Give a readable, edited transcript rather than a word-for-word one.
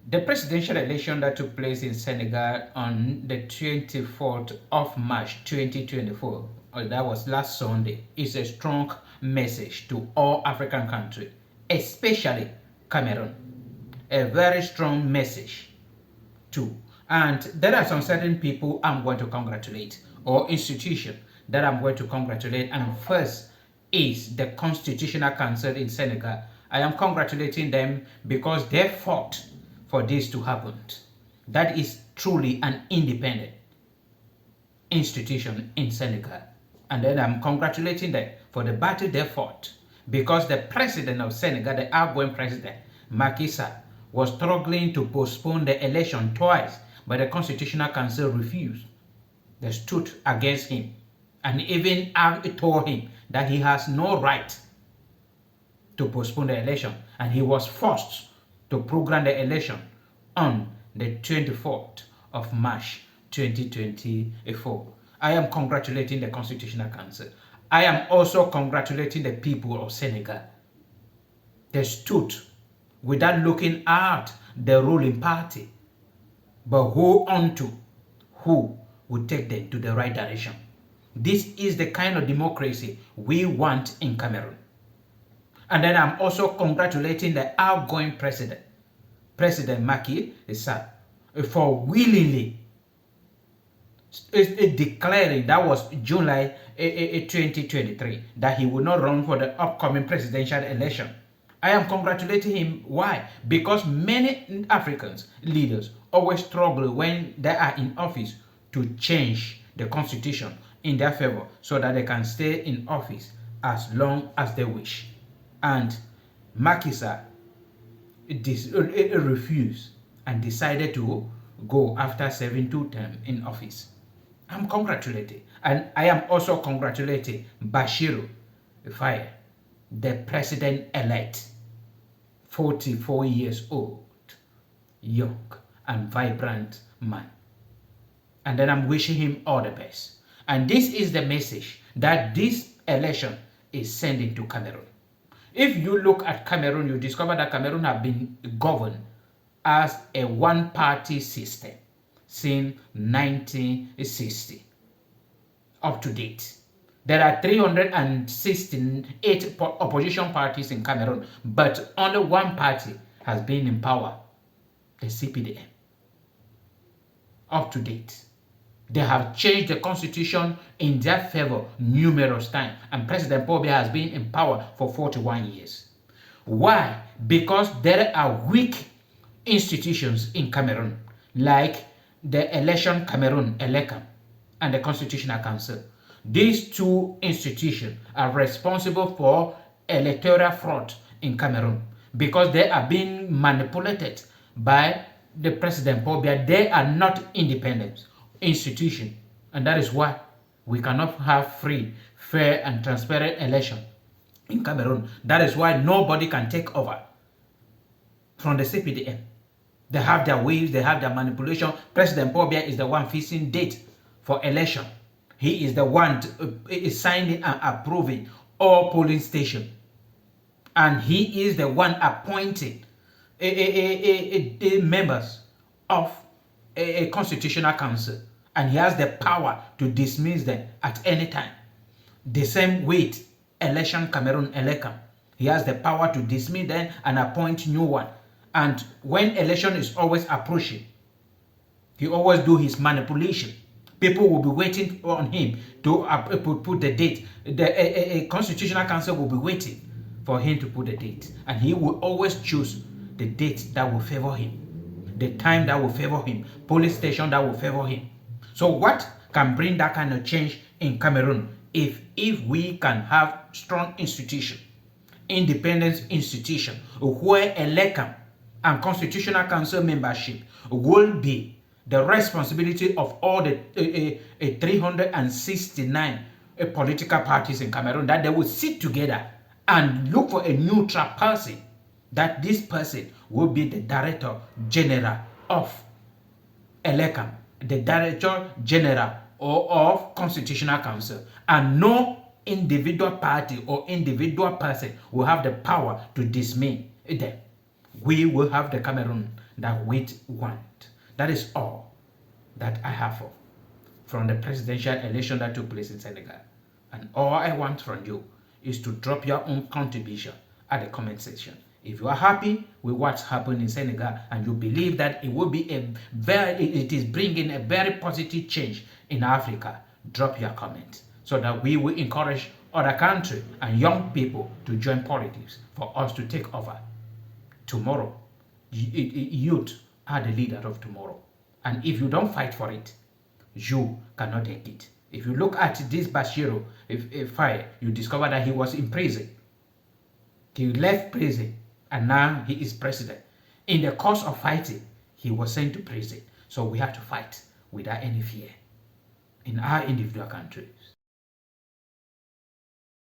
The presidential election that took place in Senegal on the 24th of March 2024, that was last Sunday, is a strong message to all African countries, especially Cameroon. A very strong message too. And there are some certain people I'm going to congratulate, or institutions that I'm going to congratulate. And first is the Constitutional Council in Senegal. I am congratulating them because they fought for this to happen. That is truly an independent institution in Senegal. And then I'm congratulating them for the battle they fought, because the president of Senegal, the outgoing president, Macky Sall, was struggling to postpone the election twice, but the Constitutional Council refused. They stood against him and even told him that he has no right to postpone the election, and he was forced to program the election on the 24th of March 2024. I am congratulating the Constitutional Council. I am also congratulating the people of Senegal. They stood without looking at the ruling party, but hold on to who will take them to the right direction. This is the kind of democracy we want in Cameroon. And then I'm also congratulating the outgoing president, President Macky Sall, for willingly declaring, that was July 2023, that he will not run for the upcoming presidential election. I am congratulating him. Why? Because many Africans leaders always struggle when they are in office to change the constitution in their favor so that they can stay in office as long as they wish. And Macky Sall refused and decided to go after serving 2 terms in office. I'm congratulating. And I am also congratulating Bassirou Faye, the president-elect, 44 years old, young and vibrant man. And then I'm wishing him all the best. And this is the message that this election is sending to Cameroon. If you look at Cameroon, you discover that Cameroon have been governed as a one-party system since 1960 up to date. There are 368 opposition parties in Cameroon, but only one party has been in power, the CPDM. Up to date. They have changed the constitution in their favor numerous times, and President Paul Biya has been in power for 41 years. Why? Because there are weak institutions in Cameroon, like the Election Cameroon, ELECAM, and the Constitutional Council. These two institutions are responsible for electoral fraud in Cameroon because they are being manipulated by the President Paul Biya. They are not independent institutions, and that is why we cannot have free, fair, and transparent election in Cameroon. That is why nobody can take over from the CPDM. They have their ways, they have their manipulation. President Paul Biya is the one fixing date for election. He is the one signing and approving all polling stations. And he is the one appointing members of a constitutional council. And he has the power to dismiss them at any time. The same with Election Cameroon, ELECAM. He has the power to dismiss them and appoint new one. And when election is always approaching, he always do his manipulation. People will be waiting on him to put the date. The Constitutional Council will be waiting for him to put the date. And he will always choose the date that will favor him, the time that will favor him, police station that will favor him. So what can bring that kind of change in Cameroon? If we can have strong institution, independent institution, where ELECAM and Constitutional Council membership will be the responsibility of all the 369 political parties in Cameroon, that they will sit together and look for a neutral person, that this person will be the Director General of ELECAM, the Director General of Constitutional Council, and no individual party or individual person will have the power to dismiss them. We will have the Cameroon that we want. That is all that I have from the presidential election that took place in Senegal. And all I want from you is to drop your own contribution at the comment section. If you are happy with what's happened in Senegal and you believe that it will be it is bringing a very positive change in Africa, drop your comment so that we will encourage other countries and young people to join politics for us to take over. Tomorrow, youth are the leader of tomorrow. And if you don't fight for it, you cannot take it. If you look at this Bassirou Faye, you discover that he was in prison. He left prison and now he is president. In the course of fighting, he was sent to prison. So we have to fight without any fear in our individual country.